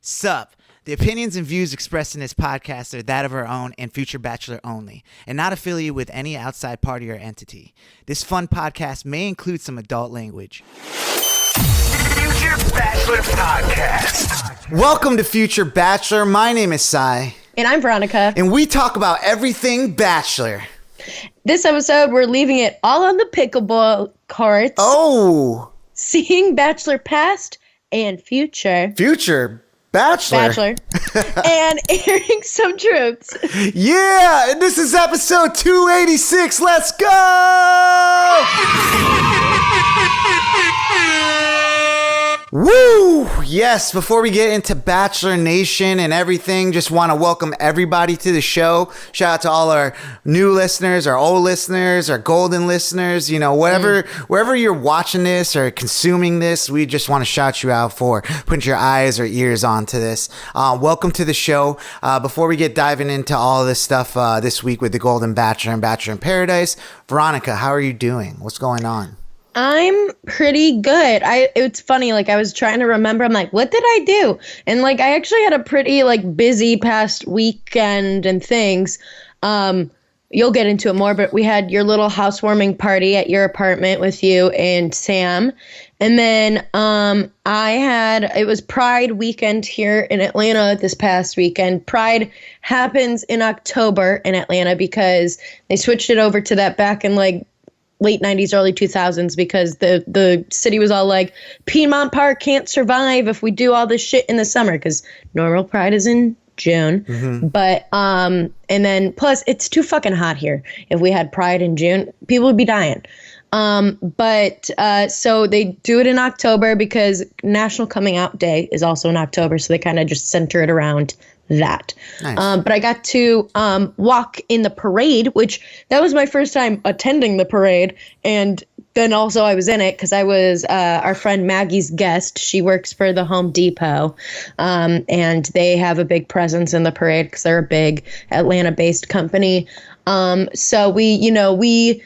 Sup. The opinions and views expressed in this podcast are that of our own and future Bachelor only, and not affiliated with any outside party or entity. This fun podcast may include some adult language. Future Bachelor Podcast. Welcome to Future Bachelor. My name is Sai. And I'm Veronica. And we talk about everything Bachelor. This episode, we're leaving it all on the pickleball courts. Oh. Seeing Bachelor past and future. Future Bachelor. And airing some truths. Yeah, and this is episode 286. Let's go! Woo! Yes, before we get into Bachelor Nation and everything, just want to welcome everybody to the show. Shout out to all our new listeners, our old listeners, our golden listeners, you know, wherever you're watching this or consuming this, we just want to shout you out for putting your eyes or ears onto this. Welcome to the show. Before we get diving into all of this stuff this week with the Golden Bachelor and Bachelor in Paradise, Veronica, how are you doing? What's going on? I'm pretty good. It's funny, like I was trying to remember, I'm like, what did I do? And like I actually had a pretty like busy past weekend and things. You'll get into it more, but we had your little housewarming party at your apartment with you and Sam. And then it was Pride weekend here in Atlanta this past weekend. Pride happens in October in Atlanta because they switched it over to that back in like late 90s, early 2000s, because the city was all like, Piedmont Park can't survive if we do all this shit in the summer, because normal Pride is in June. Mm-hmm. But, and then plus it's too fucking hot here. If we had Pride in June, people would be dying. So they do it in October because National Coming Out Day is also in October. So they kind of just center it around that. Nice. But I got to walk in the parade, which that was my first time attending the parade. And then also I was in it because I was our friend Maggie's guest. She works for the Home Depot. And they have a big presence in the parade because they're a big Atlanta-based company. So we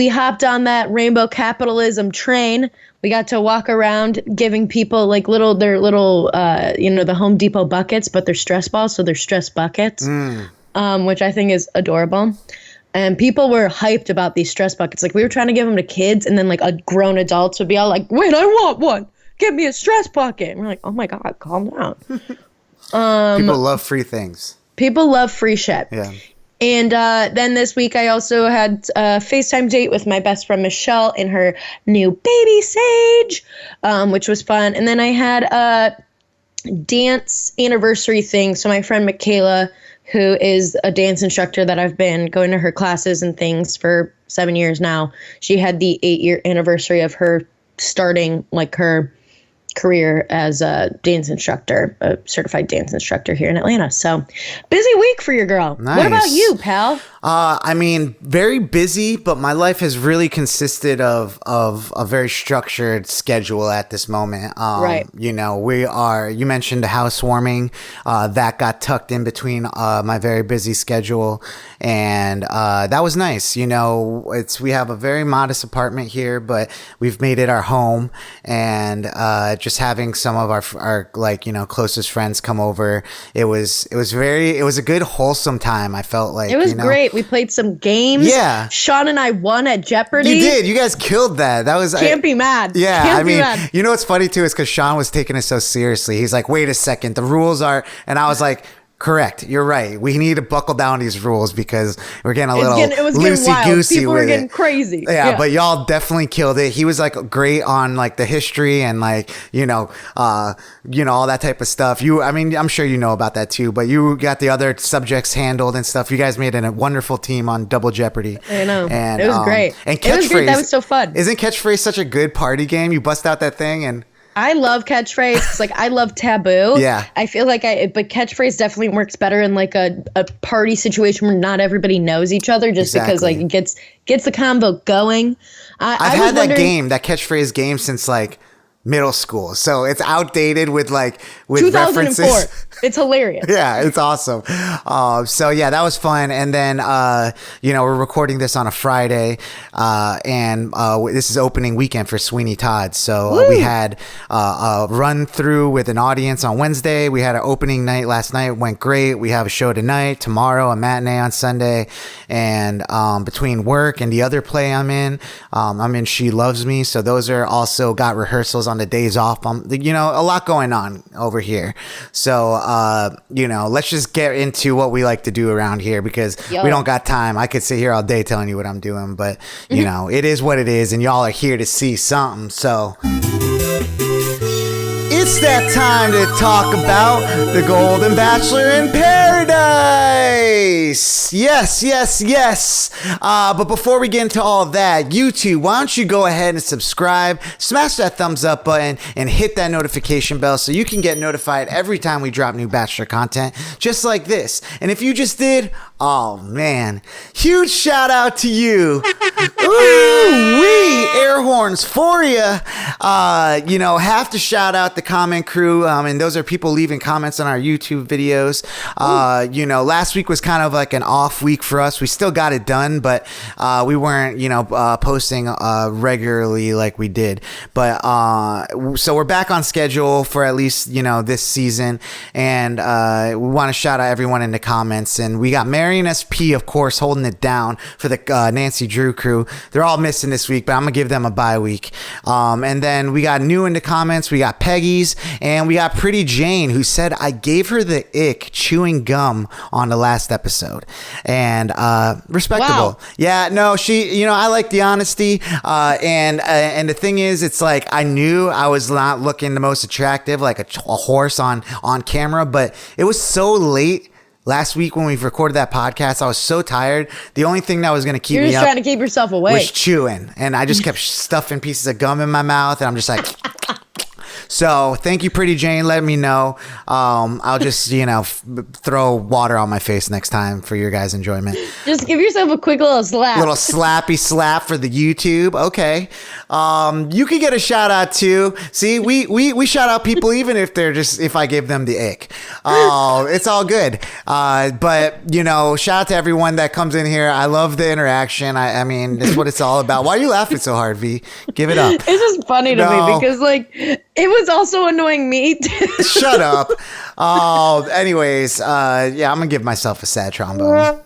hopped on that rainbow capitalism train. We got to walk around giving people like the Home Depot buckets, but they're stress balls, so they're stress buckets, which I think is adorable. And people were hyped about these stress buckets. Like we were trying to give them to kids, and then like grown adults would be all like, "Wait, I want one. Give me a stress bucket." And we're like, "Oh my God, calm down." People love free things. People love free shit. Yeah. And then this week, I also had a FaceTime date with my best friend, Michelle, and her new baby, Sage, which was fun. And then I had a dance anniversary thing. So my friend, Michaela, who is a dance instructor that I've been going to her classes and things for 7 years now, she had the 8-year anniversary of her starting like her career as a dance instructor, a certified dance instructor here in Atlanta. So busy week for your girl. Nice. What about you, pal? I mean, very busy, but my life has really consisted of a very structured schedule at this moment. Right. You know, you mentioned housewarming, that got tucked in between my very busy schedule. And that was nice. You know, we have a very modest apartment here, but we've made it our home. And just having some of our like, you know, closest friends come over, it was a good wholesome time. I felt like it was great. We played some games. Yeah. Sean and I won at Jeopardy. You did. You guys killed that. That was Can't be mad. Yeah. Can't be mad. You know what's funny too is because Sean was taking it so seriously. He's like, wait a second, the rules are, and I was like, correct. You're right. We need to buckle down these rules because we're getting a little loosey-goosey. People were getting crazy. Yeah, but y'all definitely killed it. He was like great on like the history and like, all that type of stuff. I'm sure you know about that too, but you got the other subjects handled and stuff. You guys made a wonderful team on Double Jeopardy. I know. And it was great. And Catchphrase. That was so fun. Isn't Catchphrase such a good party game? You bust out that thing and... I love Catchphrase because, like, I love Taboo. Yeah. I feel like but Catchphrase definitely works better in, like, a party situation where not everybody knows each other just because, like, it gets the convo going. I've had that Catchphrase game since, like, middle school. So it's outdated with 2004. references. It's hilarious. Yeah, it's awesome. So yeah, that was fun. And then, we're recording this on a Friday, and this is opening weekend for Sweeney Todd. So we had a run through with an audience on Wednesday. We had an opening night last night. It went great. We have a show tonight, tomorrow, a matinee on Sunday. And between work and the other play I'm in She Loves Me. So those are also got rehearsals on the days off. A lot going on over here. So, let's just get into what we like to do around here because we don't got time. I could sit here all day telling you what I'm doing, but it is what it is, and y'all are here to see something. So it's that time to talk about the Golden Bachelor in Paradise. Yes. But before we get into all that, YouTube, why don't you go ahead and subscribe, smash that thumbs up button, and hit that notification bell so you can get notified every time we drop new Bachelor content, just like this. And if you just did, oh man, huge shout out to you. Ooh-wee, air horns for you. Have to shout out the comment crew, and those are people leaving comments on our YouTube videos. Last week was kind of like an off week for us. We still got it done, but we weren't, posting regularly like we did. But so we're back on schedule for at least, this season, and we want to shout out everyone in the comments. And we got Marion SP, of course, holding it down for the Nancy Drew crew. They're all missing this week, but I'm gonna give them a bye week. And then we got new in the comments. We got Peggy's, and we got Pretty Jane, who said I gave her the ick chewing gum on the last episode. And respectable. Wow. Yeah, no, she, I like the honesty. And the thing is, it's like I knew I was not looking the most attractive, like a horse on camera, but it was so late. Last week when we recorded that podcast, I was so tired. The only thing that was going to keep me up... You're just trying to keep yourself awake. ...was chewing. And I just kept stuffing pieces of gum in my mouth. And I'm just like... So thank you, Pretty Jane. Let me know. I'll just, throw water on my face next time for your guys' enjoyment. Just give yourself a quick little slap. Little slappy slap for the YouTube. Okay. You could get a shout out too. See, we shout out people even if if I give them the ick. It's all good. But shout out to everyone that comes in here. I love the interaction. I mean, that's what it's all about. Why are you laughing so hard, V? Give it up. It's just funny to me because it was also annoying me. Shut up. Anyways, I'm gonna give myself a sad trombone.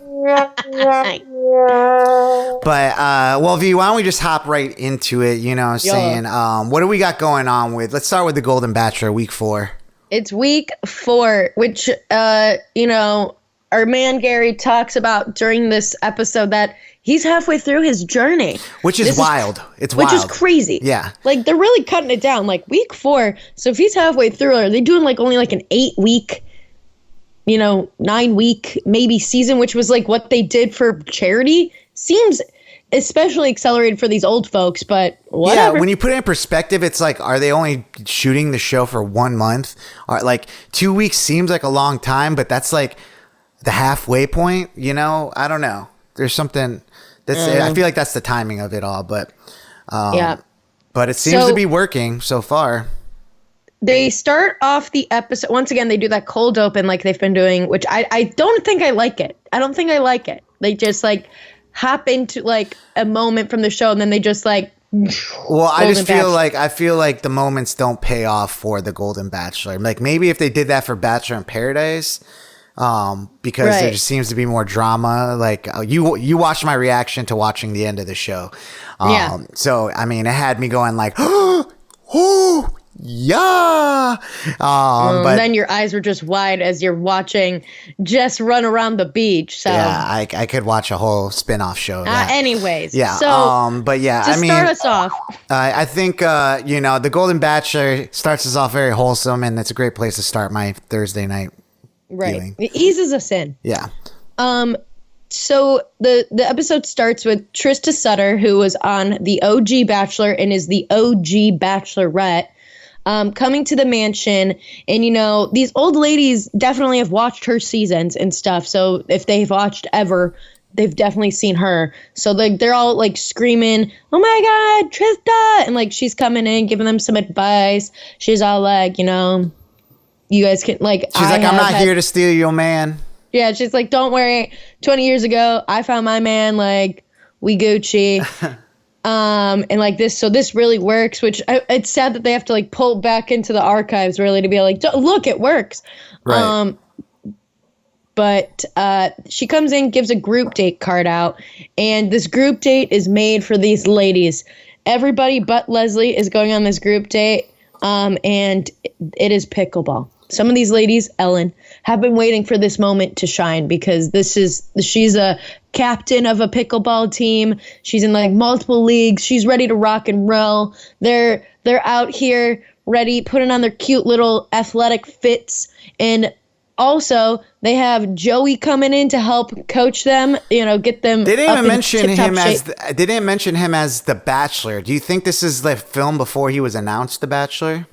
But V, why don't we just hop right into it? What do we got going on with? Let's start with the Golden Bachelor, week 4. It's week 4, which our man Gerry talks about during this episode that he's halfway through his journey. Which is wild. It's wild. Which is crazy. Yeah. They're really cutting it down. Week 4. So if he's halfway through, are they doing only an 8-week, 9-week maybe season, which was what they did for Charity? Seems especially accelerated for these old folks, but whatever. Yeah, when you put it in perspective, it's are they only shooting the show for 1 month? Or 2 weeks seems like a long time, but that's the halfway point, I don't know. There's something I feel like that's the timing of it all, but yeah. But it seems to be working so far. They start off the episode once again. They do that cold open like they've been doing, which I don't think I like it. I don't think I like it. They just hop into a moment from the show and then they just Well, I just feel I feel like the moments don't pay off for the Golden Bachelor. Maybe if they did that for Bachelor in Paradise. Because there just seems to be more drama. You watched my reaction to watching the end of the show. So, I mean, it had me going oh, yeah. But then your eyes were just wide as you're watching Jess run around the beach. So yeah, I could watch a whole spin-off show. Anyways. Yeah. So, but yeah, to start us off. I think, the Golden Bachelor starts us off very wholesome, and it's a great place to start my Thursday night. Right. Viewing. It eases us in. Yeah. So the episode starts with Trista Sutter, who was on the OG Bachelor and is the OG Bachelorette, coming to the mansion. And, these old ladies definitely have watched her seasons and stuff. So if they've watched ever, they've definitely seen her. So like they're all like screaming, "Oh my God, Trista!" And like she's coming in, giving them some advice. She's all like, you guys can like. She's like, I'm not here to steal your man. Yeah, she's like, don't worry. 20 years ago, I found my man. Like, we Gucci. And like this, so this really works. Which it's sad that they have to like pull back into the archives really to be like, look, it works. Right. But she comes in, gives a group date card out, and this group date is made for these ladies. Everybody but Leslie is going on this group date, and it is pickleball. Some of these ladies, Ellen, have been waiting for this moment to shine because she's a captain of a pickleball team. She's in like multiple leagues. She's ready to rock and roll. They're out here ready, putting on their cute little athletic fits, and also they have Joey coming in to help coach them. Get them. They didn't even mention him shape. they didn't mention him as the Bachelor. Do you think this is the film before he was announced the Bachelor?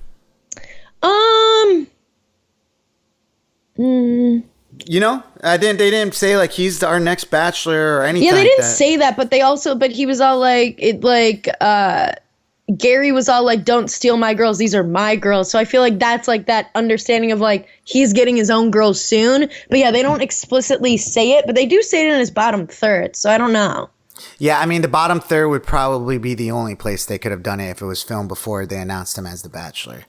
They didn't say like he's our next Bachelor or anything. Yeah, they like didn't that. say that, but he was all like, Gerry was all like, don't steal my girls. These are my girls. So I feel like that's like that understanding of like, he's getting his own girls soon. But yeah, they don't explicitly say it, but they do say it in his bottom third. So I don't know. Yeah, I mean, the bottom third would probably be the only place they could have done it if it was filmed before they announced him as the Bachelor.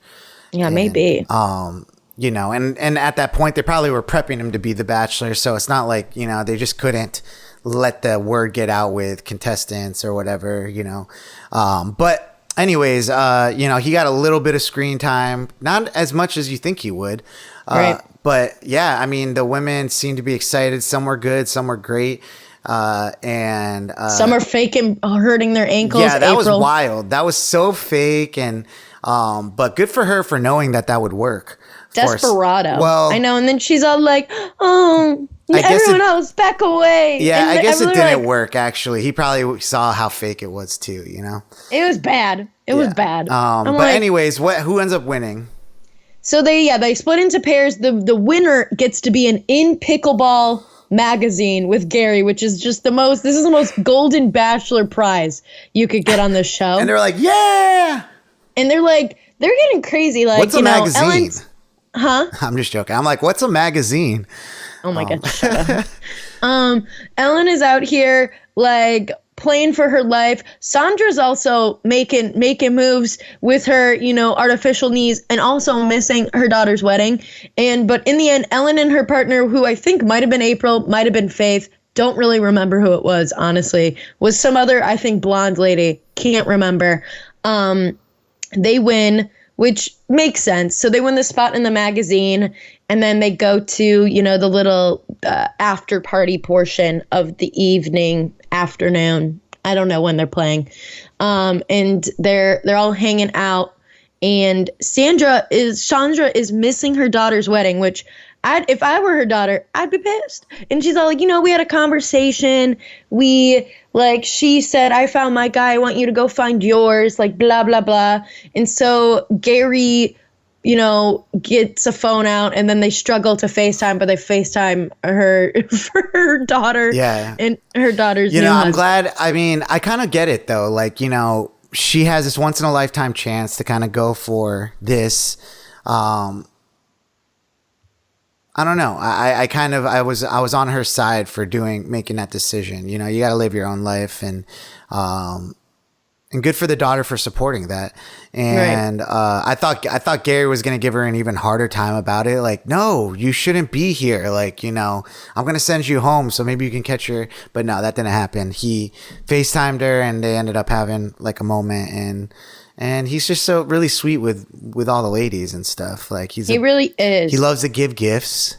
Yeah, maybe. And at that point, they probably were prepping him to be the Bachelor. So it's not like, they just couldn't let the word get out with contestants or whatever, But anyways, he got a little bit of screen time, not as much as you think he would. Right. But yeah, I mean, the women seem to be excited. Some were good, some were great. And some are fake and hurting their ankles. Yeah, that was wild. That was so fake. And but good for her for knowing that would work. Desperado. Well, I know. And then she's all like, "Oh, everyone else back away." Yeah, and I guess it didn't like, work. Actually, he probably saw how fake it was too. It was bad. It was bad. But anyways, who ends up winning? So they split into pairs. The winner gets to be in Pickleball magazine with Gerry, which is just this is the most golden Bachelor prize you could get on this show. And they're like, yeah. And they're getting crazy. Like, what's a magazine? Ellen's, huh? I'm just joking. I'm like, what's a magazine? Oh my God, shut up. Ellen is out here like playing for her life. Sandra's also making moves with her, artificial knees and also missing her daughter's wedding. But in the end, Ellen and her partner, who I think might have been April, might have been Faith, don't really remember who it was, honestly, was some other, I think, blonde lady. Can't remember. They win, which makes sense. So they win the spot in the magazine, and then they go to, the little after party portion of the afternoon. I don't know when they're playing. And they're all hanging out, and Sandra is missing her daughter's wedding, which if I were her daughter, I'd be pissed. And she's all like, we had a conversation. She said, I found my guy. I want you to go find yours, like blah, blah, blah. And so Gerry, gets a phone out, and then they struggle to FaceTime, but they FaceTime her for her daughter. Yeah. And her daughter's new I'm husband. glad. I mean, I kind of get it though. Like, she has this once in a lifetime chance to kind of go for this. I don't know. I was on her side for making that decision. You got to live your own life, and good for the daughter for supporting that. And right. I thought Gerry was going to give her an even harder time about it. Like, no, you shouldn't be here. Like, I'm going to send you home so maybe you can catch her. But no, that didn't happen. He FaceTimed her, and they ended up having like a moment, and he's just so really sweet with all the ladies and stuff. Like he really is. He loves to give gifts.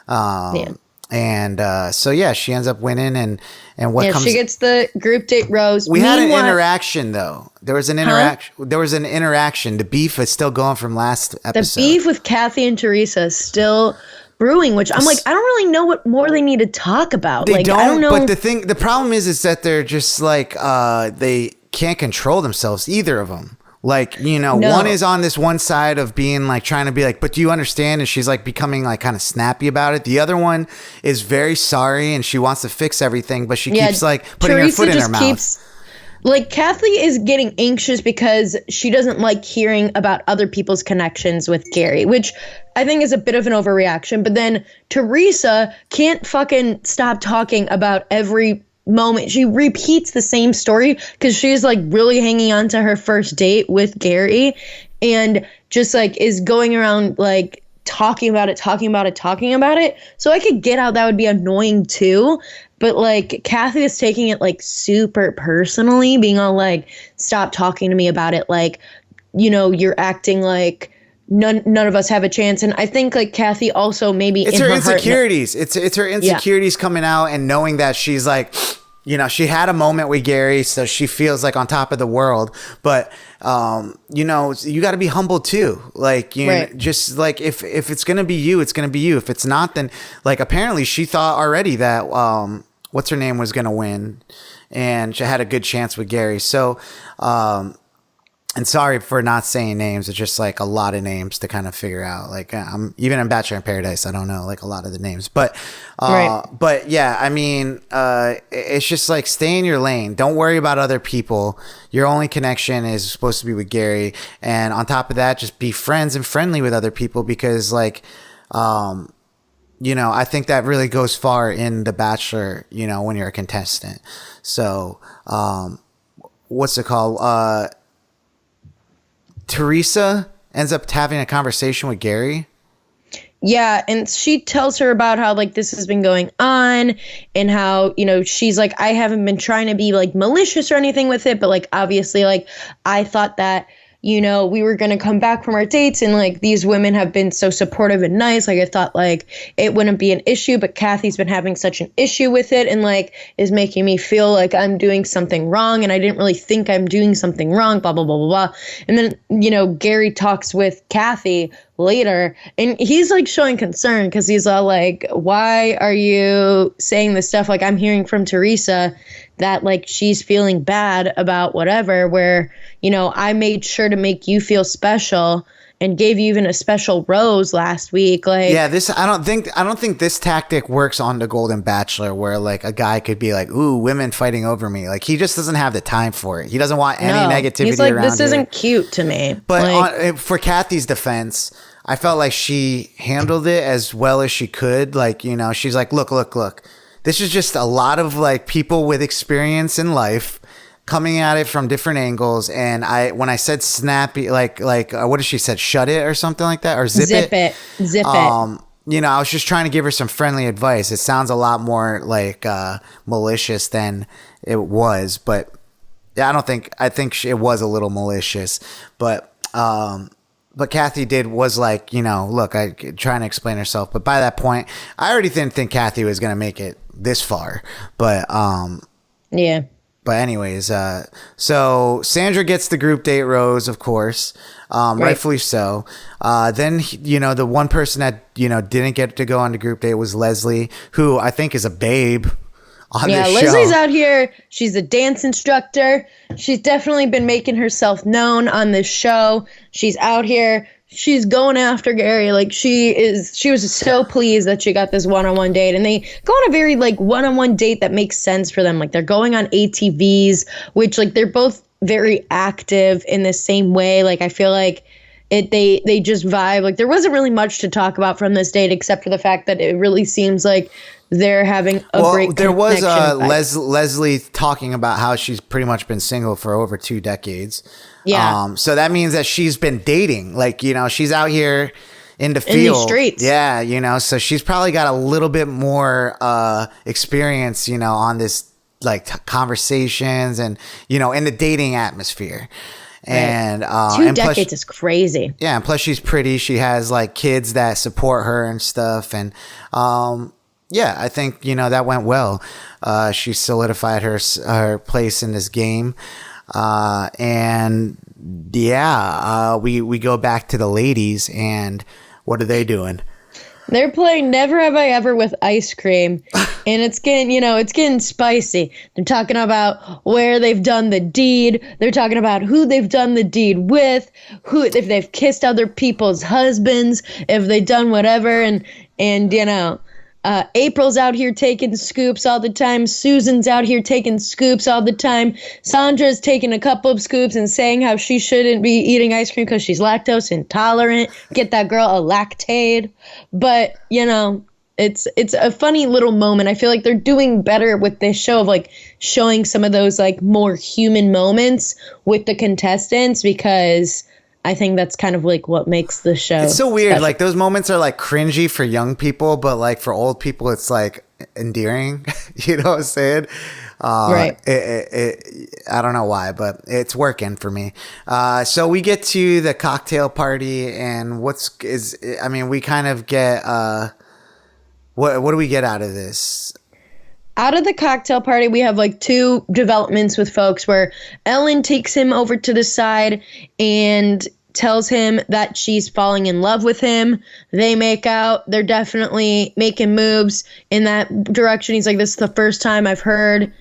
Yeah. And so yeah, she ends up winning, and she gets the group date rose. We had an interaction though. There was an interaction. There was an interaction. The beef is still going from last episode. The beef with Kathy and Theresa is still brewing, which I'm like, I don't really know what more they need to talk about. They like, don't. I don't know. But the problem is that they're just like they can't control themselves, either of them. Like, No. one is on this one side of being like trying to be like, but do you understand? And she's like becoming like kind of snappy about it. The other one is very sorry and she wants to fix everything, but she keeps like putting her foot in her mouth. Like, Kathy is getting anxious because she doesn't like hearing about other people's connections with Gerry, which I think is a bit of an overreaction. But then Theresa can't fucking stop talking about every moment. She repeats the same story because she's like really hanging on to her first date with Gerry and just like is going around like talking about it. So I could get how that would be annoying too. But like Kathy is taking it like super personally, being all like, stop talking to me about it. Like, you're acting like none of us have a chance. And I think like Kathy also maybe it's in her her insecurities. It's her insecurities coming out and knowing that she's like, she had a moment with Gerry, so she feels like on top of the world. But you got to be humble too. Like, right. Just like if it's gonna be you, it's gonna be you. If it's not, then like apparently she thought already that what's her name was gonna win, and she had a good chance with Gerry. So. And sorry for not saying names. It's just like a lot of names to kind of figure out. Like I'm even in Bachelor in Paradise, I don't know like a lot of the names. But right. But yeah, I mean, it's just like stay in your lane. Don't worry about other people. Your only connection is supposed to be with Gerry. And on top of that, just be friends and friendly with other people because like I think that really goes far in The Bachelor, when you're a contestant. So what's it called? Theresa ends up having a conversation with Gerry. Yeah, and she tells her about how like this has been going on and how, she's like, I haven't been trying to be like malicious or anything with it, but like obviously like I thought that we were going to come back from our dates and like these women have been so supportive and nice. Like I thought like it wouldn't be an issue, but Kathy's been having such an issue with it and like is making me feel like I'm doing something wrong. And I didn't really think I'm doing something wrong, blah, blah, blah, blah, blah. And then, Gerry talks with Kathy later and he's like showing concern because he's all like, why are you saying this stuff? Like I'm hearing from Theresa that like she's feeling bad about whatever, where, I made sure to make you feel special and gave you even a special rose last week. Like, yeah, I don't think this tactic works on The Golden Bachelor where like a guy could be like, ooh, women fighting over me. Like he just doesn't have the time for it. He doesn't want any negativity he's like, around this isn't it. Cute to me. But for Kathy's defense, I felt like she handled it as well as she could. Like, she's like, look. This is just a lot of like people with experience in life coming at it from different angles. And when I said snappy, like what did she said? Shut it or something like that, or zip it. Zip it. I was just trying to give her some friendly advice. It sounds a lot more like malicious than it was, but yeah, I think it was a little malicious, but Kathy was like, look, I trying to explain herself. But by that point, I already didn't think Kathy was going to make it this far. But yeah. But anyways, so Sandra gets the group date rose, of course, rightfully so. Then, the one person that, didn't get to go on the group date was Leslie, who I think is a babe on this show. Leslie's out here. She's a dance instructor. She's definitely been making herself known on this show. She's out here. She's going after Gerry. Like she was so pleased that she got this one-on-one date, and they go on a very like one-on-one date that makes sense for them. Like they're going on ATVs, which like they're both very active in the same way. Like I feel like they just vibe. Like there wasn't really much to talk about from this date except for the fact that it really seems like they're having a great there was connection. Leslie talking about how she's pretty much been single for over 2 decades. Yeah. So that means that she's been dating. Like, she's out here in the field. In the streets. Yeah, so she's probably got a little bit more experience, on this like conversations and, in the dating atmosphere. And 2 decades is crazy. Yeah, and plus she's pretty. She has like kids that support her and stuff. And yeah, I think that went well. She solidified her place in this game. And yeah, we go back to the ladies, and what are they doing? They're playing Never Have I Ever with ice cream, and it's getting spicy. They're talking about where they've done the deed. They're talking about who they've done the deed with, if they've kissed other people's husbands, if they've done whatever, and April's out here taking scoops all the time. Susan's out here taking scoops all the time. Sandra's taking a couple of scoops and saying how she shouldn't be eating ice cream because she's lactose intolerant. Get that girl a Lactaid. But, it's a funny little moment. I feel like they're doing better with this show of like showing some of those like more human moments with the contestants, because I think that's kind of like what makes the show. It's so weird. special. Like those moments are like cringy for young people, but like for old people, it's like endearing. You know what I'm saying? Right. I don't know why, but it's working for me. So we get to the cocktail party, and we kind of get what do we get out of this? Out of the cocktail party, we have like two developments with folks where Ellen takes him over to the side and tells him that she's falling in love with him. They make out. They're definitely making moves in that direction. He's like, this is the first time I've heard,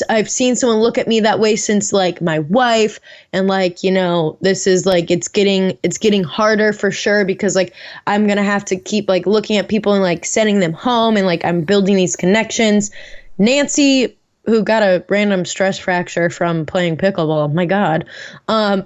I've seen someone look at me that way since like my wife. And like, this is like, it's getting harder for sure, because like I'm going to have to keep like looking at people and like sending them home, and like I'm building these connections. Nancy, who got a random stress fracture from playing pickleball, my God,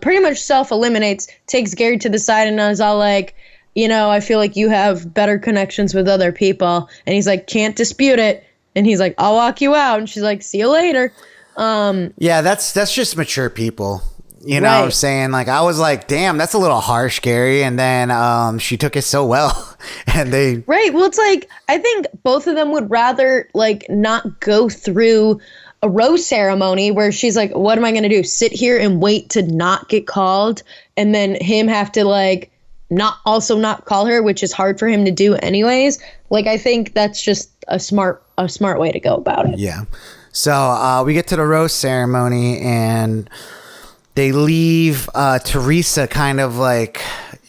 pretty much self-eliminates, takes Gerry to the side and is all like, I feel like you have better connections with other people. And he's like, can't dispute it. And he's like, I'll walk you out. And she's like, see you later. Yeah, that's just mature people. You know Right. what I'm saying? Like, I was like, damn, that's a little harsh, Gerry. And then she took it so well. And they... Right. Well, it's like, I think both of them would rather, like, not go through a rose ceremony where she's like, what am I going to do? Sit here and wait to not get called, and then him have to, like, not call her, which is hard for him to do anyways. Like, I think that's just a smart way to go about it. Yeah. So we get to the rose ceremony, and they leave Theresa kind of like,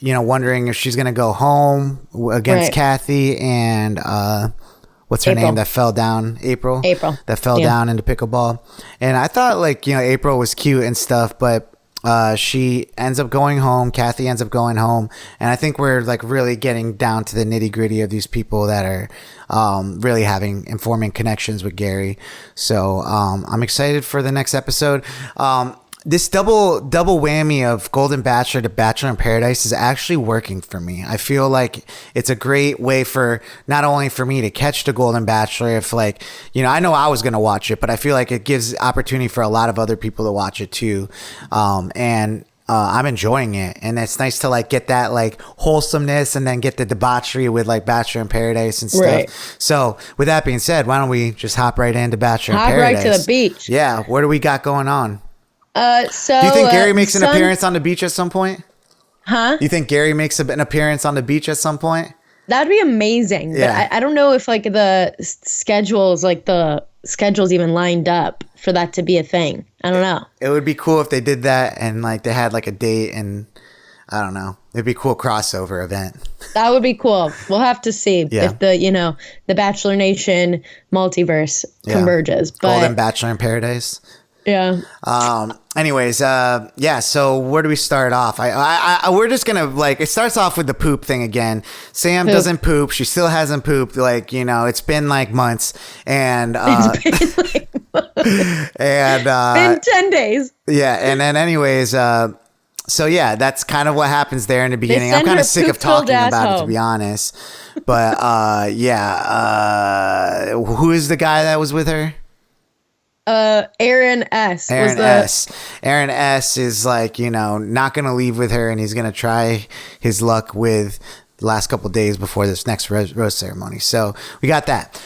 wondering if she's going to go home against Right. Kathy and what's her April. name that fell down? April. That fell Yeah. down into pickleball. And I thought like, April was cute and stuff, but she ends up going home. Kathy ends up going home. And I think we're like really getting down to the nitty gritty of these people that are really forming connections with Gerry. So I'm excited for the next episode. This double whammy of Golden Bachelor to Bachelor in Paradise is actually working for me. I feel like it's a great way for not only for me to catch the Golden Bachelor, if like, I know I was going to watch it, but I feel like it gives opportunity for a lot of other people to watch it too. And I'm enjoying it. And it's nice to like get that like wholesomeness and then get the debauchery with like Bachelor in Paradise and stuff. Right. So with that being said, why don't we just hop right into Bachelor in Hop Paradise? right to the beach. Yeah. What do we got going on? So Do you think Gerry makes an appearance on the beach at some point? Huh? You think Gerry makes an appearance on the beach at some point? That'd be amazing. Yeah. But I don't know if like the schedules even lined up for that to be a thing. I don't know. It would be cool if they did that and like they had like a date, and I don't know. It'd be a cool crossover event. That would be cool. We'll have to see if the Bachelor Nation multiverse converges. But Golden Bachelor in Paradise. yeah. Anyways, so where do we start off? We're just gonna like, it starts off with the poop thing again. Sam doesn't poop. She still hasn't pooped. Like, it's been like months, and In 10 days. yeah. And then anyways, so yeah, that's kind of what happens there in the beginning. I'm send kind her of sick of poop-filled talking ass about it, to home. be honest. But who is the guy that was with her? Aaron S. Aaron S. Aaron S. is like, not going to leave with her, and he's going to try his luck with the last couple of days before this next rose ceremony. So we got that.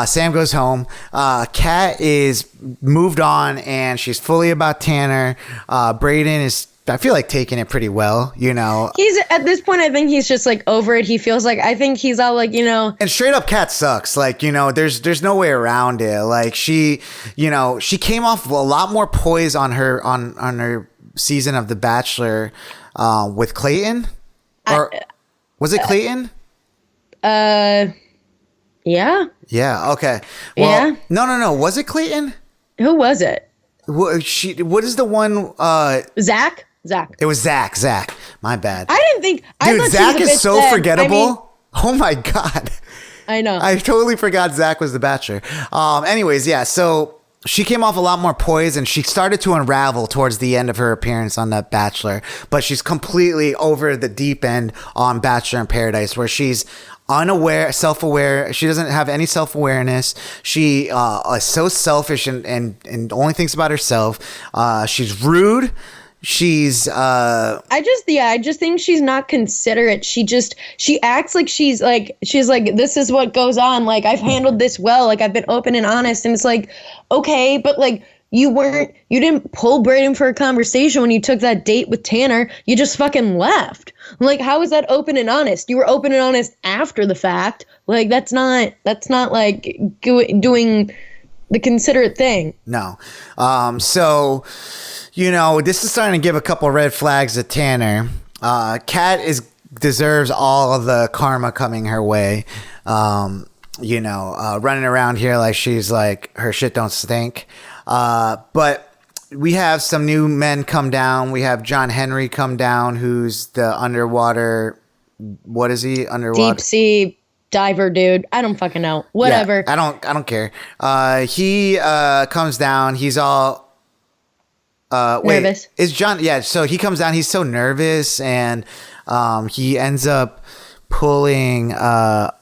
Sam goes home. Kat is moved on, and she's fully about Tanner. Brayden is, I feel like, taking it pretty well, He's at this point, I think he's just like over it. He feels like, I think he's all like, And straight up, Kat sucks. Like, there's no way around it. Like, she came off a lot more poise on her season of The Bachelor with Clayton. Or was it Clayton? Yeah. Yeah. Okay. Well, Yeah. no. Was it Clayton? Who was it? What is the one? Zach. It was Zach. Zach. My bad. I didn't think. I Dude, thought Zach she was a is bitch so then. forgettable. I mean, Oh my God. I know. I totally forgot Zach was the Bachelor. Anyways, yeah. So she came off a lot more poised, and she started to unravel towards the end of her appearance on The Bachelor. But she's completely over the deep end on Bachelor in Paradise, where she's unaware, self-aware. She doesn't have any self-awareness. She is so selfish and only thinks about herself. She's rude. She's I just think she's not considerate. She acts like she's like this is what goes on. Like, I've handled this well. Like, I've been open and honest. And it's like, okay, but like you didn't pull Brayden for a conversation when you took that date with Tanner. You just fucking left. Like, how is that open and honest? You were open and honest after the fact. Like, that's not like doing the considerate thing. No. So, you know, this is starting to give a couple red flags to Tanner. Kat deserves all of the karma coming her way. Running around here like she's like her shit don't stink. But we have some new men come down. We have John Henry come down, who's the underwater. What is he? Underwater deep sea diver dude. I don't fucking know. Whatever. Yeah, I don't care. He comes down. He's all nervous. Is John? Yeah. So he comes down. He's so nervous, and he ends up pulling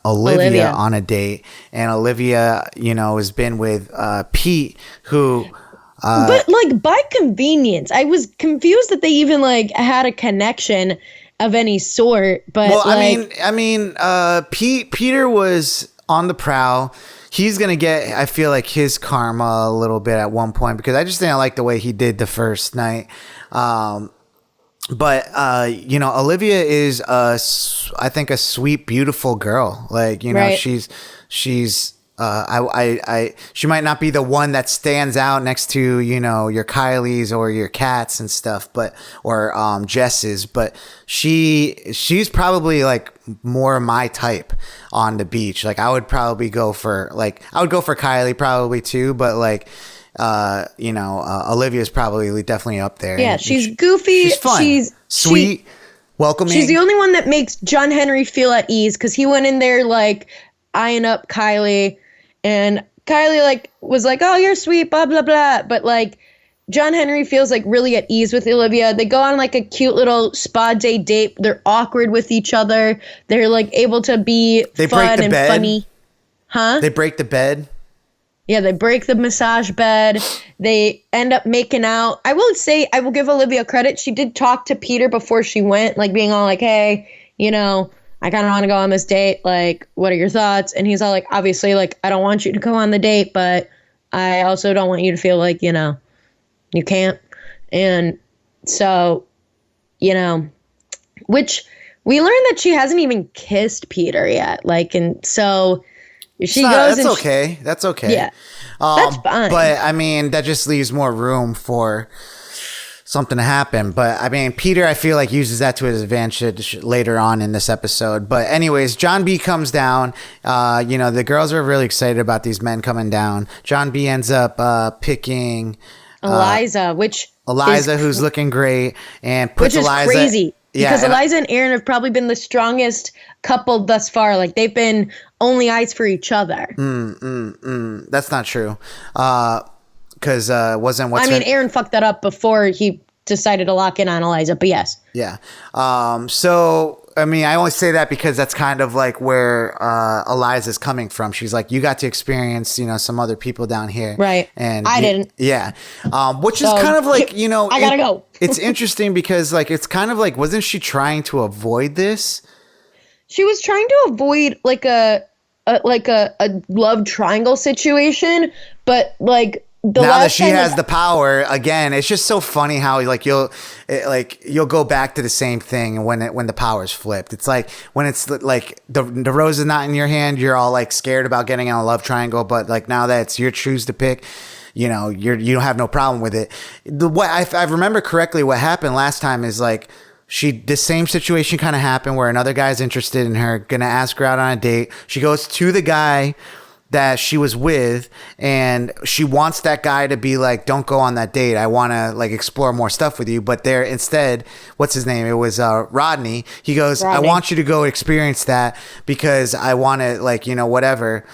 Olivia on a date, and Olivia, has been with Pete, who. But like by convenience, I was confused that they even like had a connection of any sort. But Peter was on the prowl. He's gonna get, I feel like, his karma a little bit at one point, because I just didn't like the way he did the first night. But Olivia is I think a sweet, beautiful girl. Like, right. she's she might not be the one that stands out next to, your Kylies or your Cats and stuff, or Jess's, but she's probably like more my type on the beach. Like, I would go for Kylie probably too, but like, Olivia's probably definitely up there. Yeah, she's goofy. She's fun. She's sweet, welcoming. She's the only one that makes John Henry feel at ease, because he went in there like eyeing up Kylie, and Kylie like was like, "Oh, you're sweet," blah blah blah. But like, John Henry feels like really at ease with Olivia. They go on like a cute little spa day date. They're awkward with each other. They're like able to be fun and funny. Huh? They break the bed. Yeah, they break the massage bed. They end up making out. I will say, I will give Olivia credit. She did talk to Peter before she went, like being all like, "Hey, I kind of want to go on this date. Like, what are your thoughts?" And he's all like, obviously, like, I don't want you to go on the date, but I also don't want you to feel like, you can't. And so, which we learned that she hasn't even kissed Peter yet. Like, and so she goes. That's okay. That's okay. Yeah. That's fine. But I mean, that just leaves more room for something to happen. But I mean, Peter, I feel like, uses that to his advantage later on in this episode. But anyways, John B comes down. The girls are really excited about these men coming down. John B ends up picking Eliza, who's looking great, and puts which is Eliza. Crazy. Yeah, because Eliza and Aaron have probably been the strongest couple thus far. Like, they've been only eyes for each other. That's not true. Because Aaron fucked that up before he decided to lock in on Eliza, but yes. Yeah. So, I mean, I only say that because that's kind of like where Eliza's coming from. She's like, you got to experience, some other people down here. Right. And I didn't. Yeah. Which is kind of like, I gotta go. It's interesting because, like, it's kind of like, wasn't she trying to avoid this? She was trying to avoid like a love triangle situation, but like, now that she has the power again, it's just so funny how like you'll go back to the same thing when the power's flipped. It's like when it's like the rose is not in your hand, you're all like scared about getting in a love triangle, but like now that it's your choose to pick, you don't have no problem with it. What I remember correctly, what happened last time is like the same situation kind of happened where another guy's interested in her, gonna ask her out on a date. She goes to the guy that she was with, and she wants that guy to be like, don't go on that date. I want to like explore more stuff with you. But there instead, what's his name? It was Rodney. He goes, Rodney. I want you to go experience that because I want to like, whatever.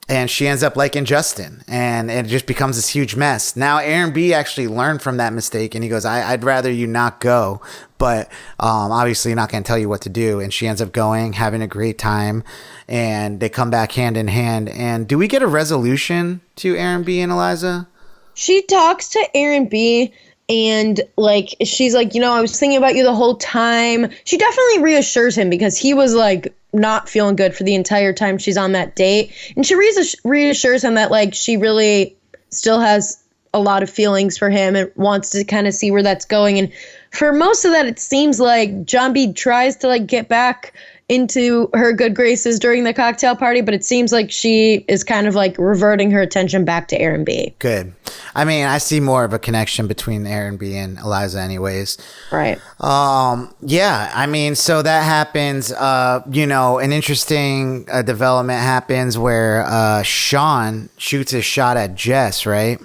And she ends up liking Justin, and it just becomes this huge mess. Now, Aaron B actually learned from that mistake, and he goes, I'd rather you not go, but obviously not going to tell you what to do. And she ends up going, having a great time, and they come back hand in hand. And do we get a resolution to Aaron B and Eliza? She talks to Aaron B, and like she's like, I was thinking about you the whole time. She definitely reassures him because he was like not feeling good for the entire time she's on that date. And she reassures him that like she really still has a lot of feelings for him and wants to kind of see where that's going. And for most of that, it seems like John B tries to like get back into her good graces during the cocktail party, but it seems like she is kind of like reverting her attention back to Aaron B. Good. I mean, I see more of a connection between Aaron B and Eliza anyways. Right. Yeah, I mean, so that happens, an interesting development happens where Sean shoots his shot at Jess, right?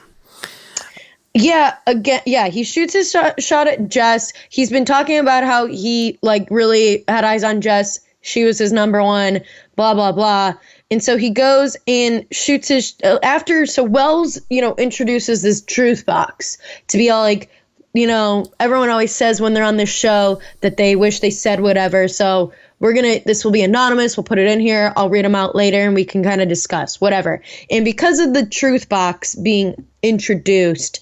Yeah, he shoots his shot at Jess. He's been talking about how he like really had eyes on Jess. She was his number one, blah, blah, blah. And so he goes and shoots his so Wells, introduces this truth box to be all like, everyone always says when they're on this show that they wish they said whatever. So this will be anonymous. We'll put it in here. I'll read them out later and we can kind of discuss whatever. And because of the truth box being introduced,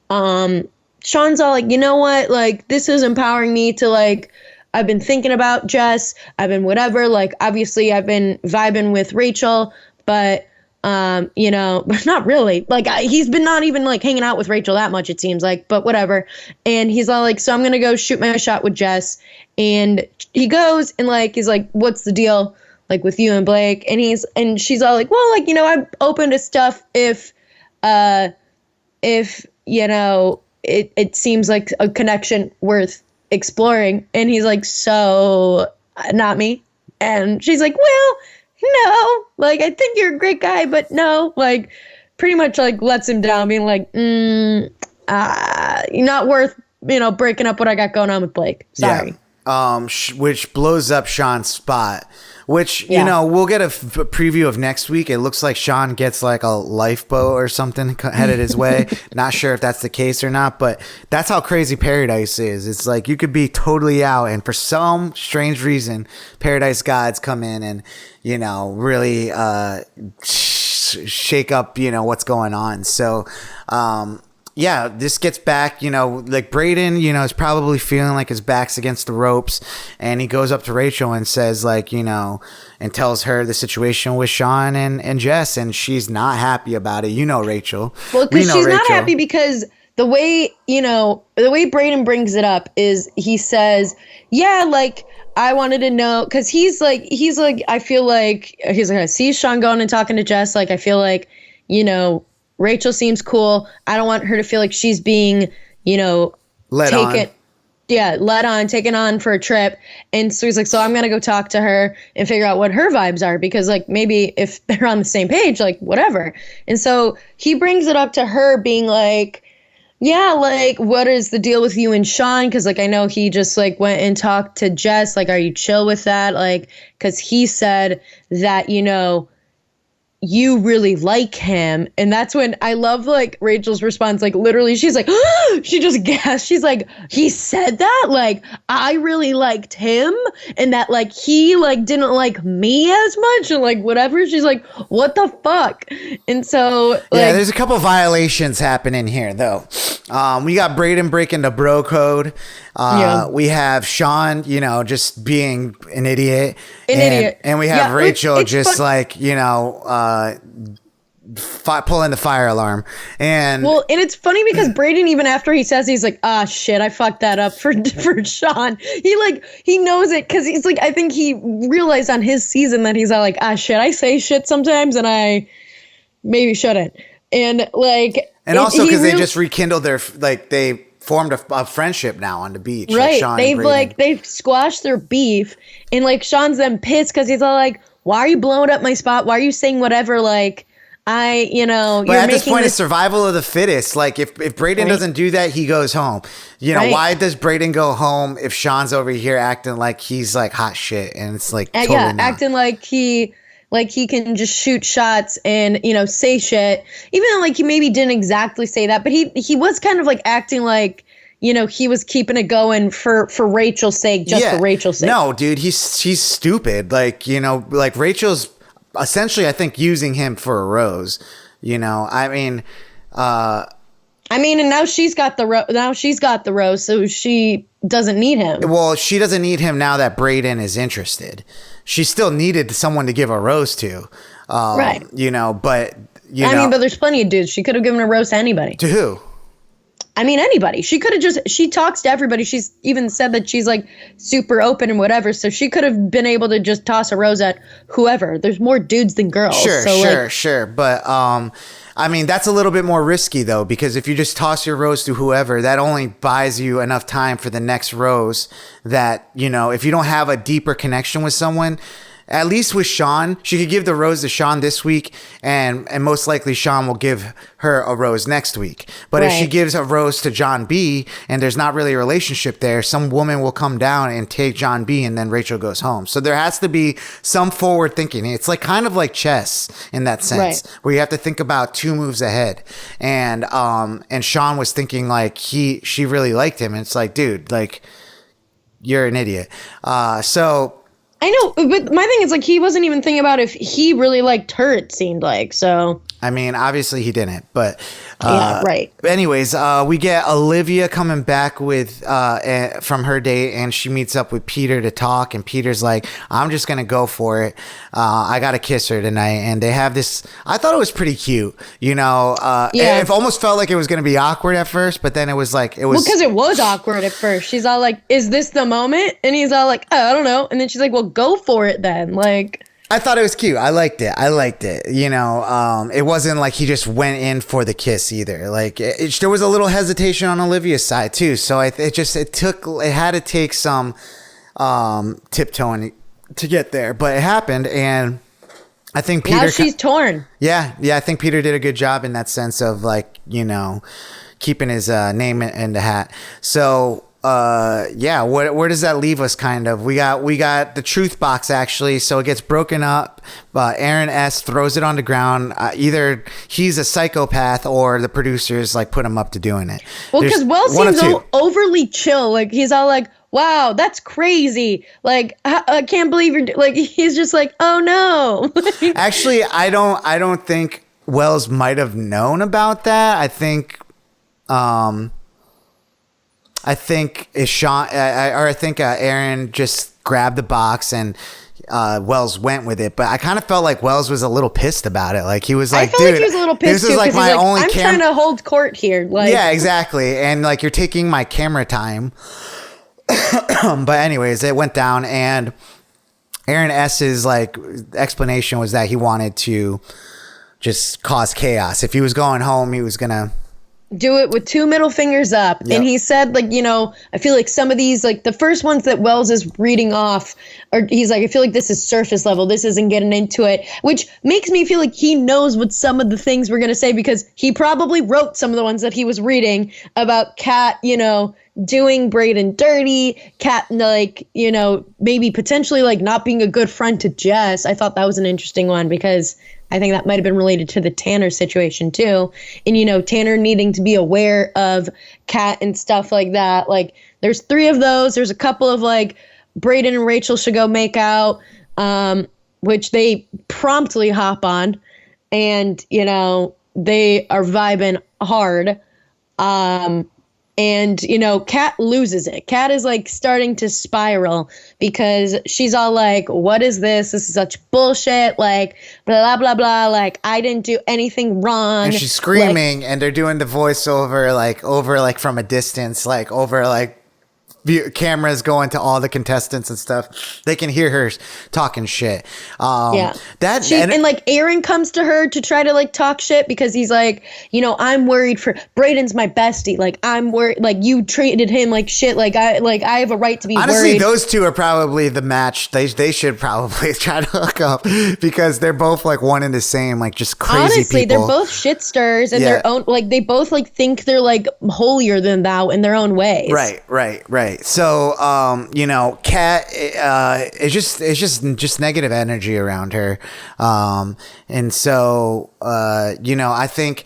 Sean's all like, you know what? Like, this is empowering me to like, I've been thinking about Jess. I've been whatever. Like, obviously, I've been vibing with Rachel, but, not really. Like, he's been not even, like, hanging out with Rachel that much, it seems like, but whatever. And he's all like, so I'm going to go shoot my shot with Jess. And he goes and, like, he's like, what's the deal, like, with you and Blake? And she's all like, well, like, I'm open to stuff if it seems like a connection worth exploring. And he's like, so not me. And she's like, well, no, like, I think you're a great guy, but no, like, pretty much like lets him down, being like, you're not worth, breaking up what I got going on with Blake. Sorry. Yeah. Which blows up Sean's spot, which, we'll get a preview of next week. It looks like Sean gets like a lifeboat or something headed his way. Not sure if that's the case or not, but that's how crazy Paradise is. It's like you could be totally out, and for some strange reason, Paradise gods come in and, really shake up, what's going on. So, yeah, this gets back, like Brayden, is probably feeling like his back's against the ropes, and he goes up to Rachel and says like, and tells her the situation with Sean and Jess, and she's not happy about it. Rachel. Well, because she's not happy because the way Brayden brings it up is he says, yeah, like, I wanted to know, because he's like, I feel like, he's like, I see Sean going and talking to Jess, like, I feel like, Rachel seems cool. I don't want her to feel like she's being, taken on for a trip. And so he's like, so I'm going to go talk to her and figure out what her vibes are, because like maybe if they're on the same page, like whatever. And so he brings it up to her being like, yeah, like, what is the deal with you and Sean? Because like, I know he just like went and talked to Jess. Like, are you chill with that? Like, because he said that, you really like him. And that's when I love like Rachel's response. Like literally she's like, she just gasped. She's like, he said that? Like, I really liked him, and that like he like didn't like me as much, and like whatever. She's like, what the fuck? And so like, yeah, there's a couple violations happening here though. We got Brayden breaking the bro code. We have Sean, just being an idiot. And we have Rachel just like, pulling the fire alarm. And it's funny because Brayden, even after he says, he's like, shit, I fucked that up for Sean. He knows it, because he's like, I think he realized on his season that he's all like, shit, I say shit sometimes and I maybe shouldn't. And like, and also because they just rekindled their, like, they formed a friendship now on the beach. Right. Like Sean and Brayden. They've squashed their beef, and like Sean's then pissed because he's all like, "Why are you blowing up my spot? Why are you saying whatever?" Like, But you're at this making point, it's survival of the fittest. Like if Brayden doesn't do that, he goes home. Why does Brayden go home if Sean's over here acting like he's like hot shit, and it's like totally not. Acting like he can just shoot shots and say shit, even though like he maybe didn't exactly say that, but he was kind of like acting like he was keeping it going for Rachel's sake, for Rachel's sake. No, dude, she's stupid. Like like Rachel's essentially, I think, using him for a rose. And now she's got the rose, so she doesn't need him. Well, she doesn't need him now that Brayden is interested. She still needed someone to give a rose to, right? But but there's plenty of dudes. She could have given a rose to anybody. To who? Anybody. She could have she talks to everybody. She's even said that she's like super open and whatever. So she could have been able to just toss a rose at whoever. There's more dudes than girls. Sure. But, that's a little bit more risky though, because if you just toss your rose to whoever, that only buys you enough time for the next rose that, if you don't have a deeper connection with someone. At least with Sean, she could give the rose to Sean this week, and most likely Sean will give her a rose next week. But if she gives a rose to John B, and there's not really a relationship there, some woman will come down and take John B, and then Rachel goes home. So there has to be some forward thinking. It's like kind of like chess in that sense, where you have to think about 2 moves ahead. And Sean was thinking like she really liked him, and it's like, dude, like you're an idiot. I know, but my thing is like he wasn't even thinking about if he really liked her, it seemed like. So obviously he didn't, but yeah, right. Anyways, we get Olivia coming back with from her date, and she meets up with Peter to talk, and Peter's like, I'm just gonna go for it. I gotta kiss her tonight, and they have this. I thought it was pretty cute, It almost felt like it was gonna be awkward at first, but then it was like because it was awkward at first. She's all like, "Is this the moment?" And he's all like, "Oh, I don't know." And then she's like, "Well, go for it then." Like, I thought it was cute. I liked it. It wasn't like he just went in for the kiss either. Like there was a little hesitation on Olivia's side too. So it had to take some tiptoeing to get there, but it happened. And I think Peter, now she's torn. Yeah. I think Peter did a good job in that sense of like, keeping his name in the hat. So, where does that leave us? Kind of, we got the truth box actually. So it gets broken up. Aaron S throws it on the ground. Either he's a psychopath or the producers like put him up to doing it. Well, because Will seems overly chill. Like he's all like, "Wow, that's crazy. Like I can't believe you're like." He's just like, "Oh no." Actually, I don't think Wells might have known about that. I think it's Sean, I think Aaron just grabbed the box and Wells went with it. But I kind of felt like Wells was a little pissed about it. Like he was like, "Dude, like he was a little pissed this is like my only I'm trying to hold court here." Like, yeah, exactly. And like you're taking my camera time. But anyways, it went down, and Aaron S's like explanation was that he wanted to just cause chaos. If he was going home, he was gonna do it with 2 middle fingers up. Yep. And he said, like, I feel like some of these, like the first ones that Wells is reading off, he's like, I feel like this is surface level. This isn't getting into it, which makes me feel like he knows what some of the things we're going to say, because he probably wrote some of the ones that he was reading about Kat, doing Brayden dirty, Kat, like, maybe potentially like not being a good friend to Jess. I thought that was an interesting one, because I think that might have been related to the Tanner situation too. And, Tanner needing to be aware of Kat and stuff like that. Like there's 3 of those. There's a couple of like Brayden and Rachel should go make out, which they promptly hop on, and, they are vibing hard. And, Kat loses it. Kat is like starting to spiral, because she's all like, "What is this? This is such bullshit. Like, blah, blah, blah. Like, I didn't do anything wrong." And she's screaming, and they're doing the voiceover, like over like from a distance, like over like cameras going to all the contestants and stuff. They can hear her talking shit. And like Aaron comes to her to try to like talk shit because he's like, you know, I'm worried for Brayden's my bestie. Like I'm worried, like you treated him like shit. Like I have a right to be honestly, worried. those two are probably the match. They should probably try to hook up because they're both like one and the same, like just crazy Honestly, people. they're both shit stirrers in their own, like they both like think they're like holier than thou in their own ways. Right. So, you know, Kat, it's just negative energy around her. And so, you know, I think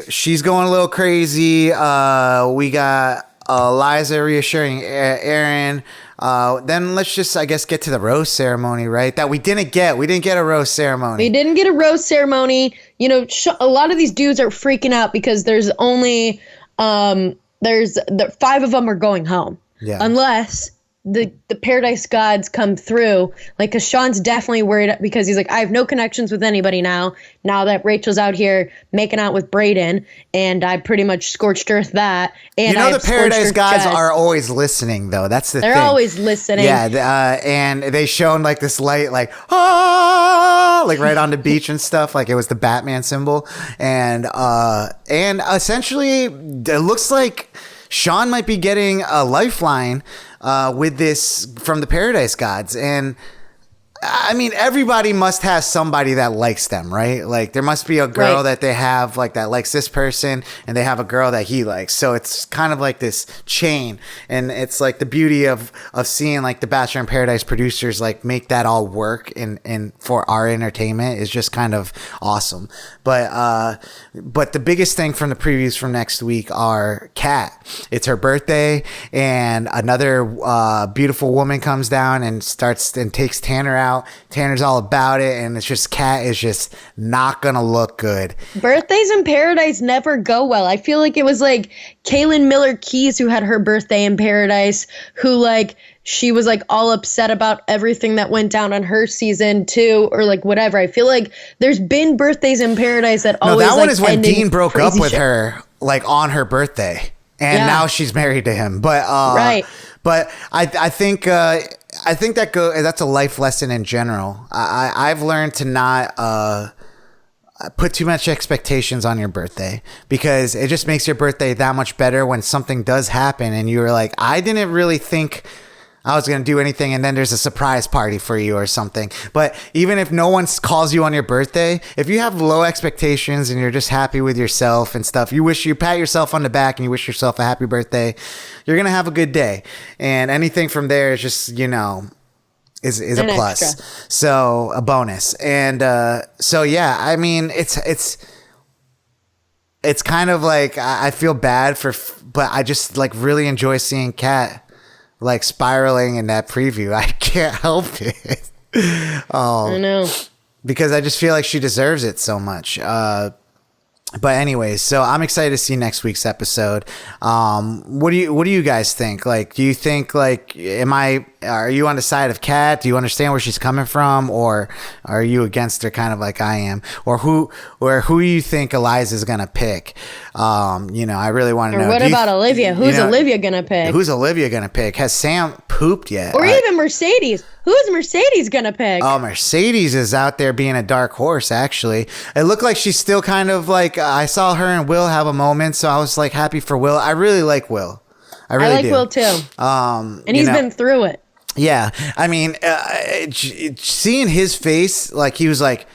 she's going a little crazy. We got Eliza reassuring Aaron. Then let's just, I guess, get to the rose ceremony, right? That we didn't get. We didn't get a rose ceremony. We didn't get a rose ceremony. You know, a lot of these dudes are freaking out because there's only, the 5 of them are going home. Yeah. Unless the Paradise Gods come through. Like, cause Sean's definitely worried because he's like, I have no connections with anybody now that Rachel's out here making out with Brayden, and I pretty much scorched earth that. And you know, the Paradise Gods are always listening, though. That's the thing. They're always listening. Yeah, and they shone like this light, like, ah, like right on the beach and stuff, like it was the Batman symbol. And essentially, it looks like Sean might be getting a lifeline with this from the Paradise Gods. And I mean, everybody must have somebody that likes them, right? Like there must be a girl that they have like that likes this person, and they have a girl that he likes. So it's kind of like this chain, and it's like the beauty of seeing like the Bachelor in Paradise producers like make that all work and for our entertainment is just kind of awesome. But the biggest thing from the previews from next week are Kat. It's her birthday, and another beautiful woman comes down and starts and takes Tanner out. Tanner's all about it, and it's just Kat is just not gonna look good. Birthdays in Paradise never go well. I feel like it was like Kaylin Miller Keys who had her birthday in Paradise, who like she was like all upset about everything that went down on her season too, or like whatever. I feel like there's been birthdays in Paradise that always that one like is when Dean broke up with shit. her like on her birthday, and now she's married to him. But but I think that's a life lesson in general. I've learned to not put too much expectations on your birthday, because it just makes your birthday that much better when something does happen and you're like, I didn't really think I was going to do anything, and then there's a surprise party for you or something. But even if no one calls you on your birthday, if you have low expectations and you're just happy with yourself and stuff, you pat yourself on the back and you wish yourself a happy birthday, you're going to have a good day. And anything from there is just, you know, is a plus. Extra. So a bonus. And so, yeah, I mean, it's kind of like I feel bad but I just like really enjoy seeing Kat like spiraling in that preview. I can't help it. I know, because I just feel like she deserves it so much. But anyways, so I'm excited to see next week's episode. What do you guys think? Like, do you think like, are you on the side of Kat? Do you understand where she's coming from, or are you against her kind of like I am? Or who you think Eliza's gonna pick? You know, I really want to know. What about Olivia? Who's Olivia gonna pick? Who's Olivia gonna pick? Has Sam pooped yet? Or even Mercedes? Who's Mercedes gonna pick? Oh, Mercedes is out there being a dark horse, actually. It looked like she's still kind of like, I saw her and Will have a moment, so I was like happy for Will. I really like Will. I like Will too. And he's been through it. Yeah. I mean, seeing his face, like he was like,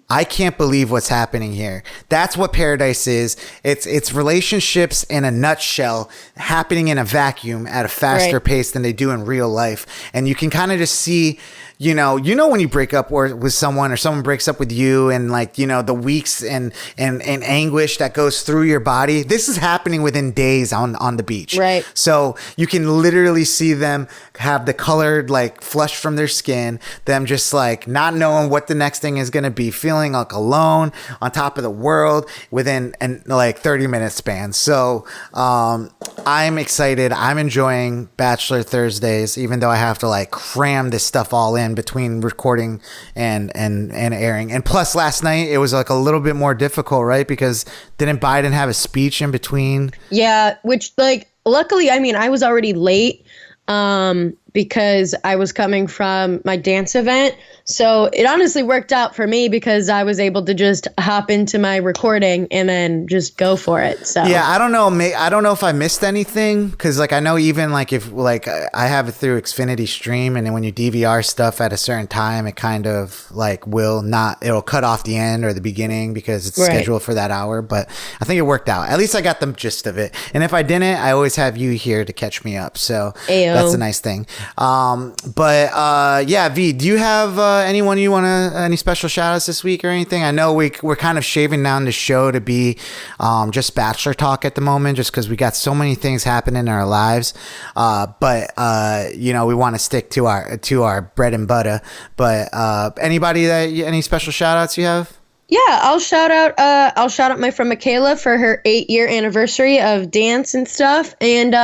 I can't believe what's happening here. That's what Paradise is. It's relationships in a nutshell happening in a vacuum at a faster pace than they do in real life. And you can kind of just see, you know, when you break up with someone, or someone breaks up with you, and like, you know, the weeks and anguish that goes through your body. This is happening within days on the beach. Right. So you can literally see them have the color like flushed from their skin, them just like not knowing what the next thing is going to be, feeling like alone on top of the world within like 30-minute span. So I'm excited. I'm enjoying Bachelor Thursdays, even though I have to like cram this stuff all in between recording and airing. And plus last night it was like a little bit more difficult, right? Because didn't Biden have a speech in between? Yeah, which like luckily, I mean, I was already late because I was coming from my dance event. So it honestly worked out for me because I was able to just hop into my recording and then just go for it. So yeah, I don't know. I don't know if I missed anything because, like, I know even like if like I have it through Xfinity Stream, and then when you DVR stuff at a certain time, it kind of like it'll cut off the end or the beginning because it's scheduled for that hour. But I think it worked out. At least I got the gist of it. And if I didn't, I always have you here to catch me up. So that's a nice thing. Yeah, V, do you have anyone you want to any special shout outs this week or anything? I know we're kind of shaving down the show to be just Bachelor talk at the moment, just because we got so many things happening in our lives. But we want to stick to our bread and butter. But any special shout outs you have? Yeah, I'll shout out my friend Michaela for her 8-year anniversary of dance and stuff, and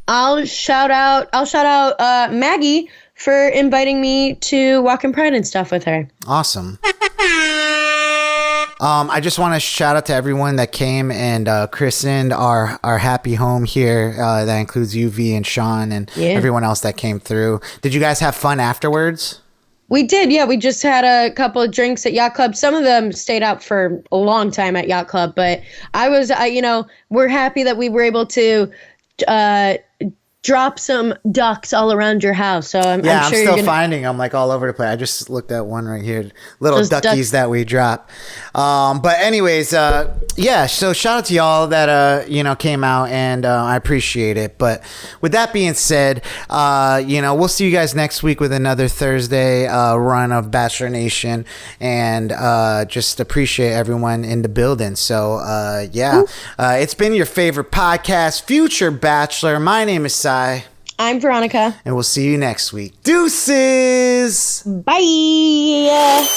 I'll shout out Maggie for inviting me to walk in Pride and stuff with her. Awesome. I just want to shout out to everyone that came and christened our happy home here. That includes you, V, and Sean, and everyone else that came through. Did you guys have fun afterwards? We did, yeah. We just had a couple of drinks at Yacht Club. Some of them stayed out for a long time at Yacht Club, but we're happy that we were able to drop some ducks all around your house. So I'm sure I'm still finding them like all over the place. I just looked at one right here, little duckies that we drop. But anyways, so shout out to y'all that came out, and I appreciate it. But with that being said, we'll see you guys next week with another Thursday run of Bachelor Nation, and just appreciate everyone in the building. So it's been your favorite podcast, Future Bachelor. My name is Sai. I'm Veronica. And we'll see you next week. Deuces! Bye!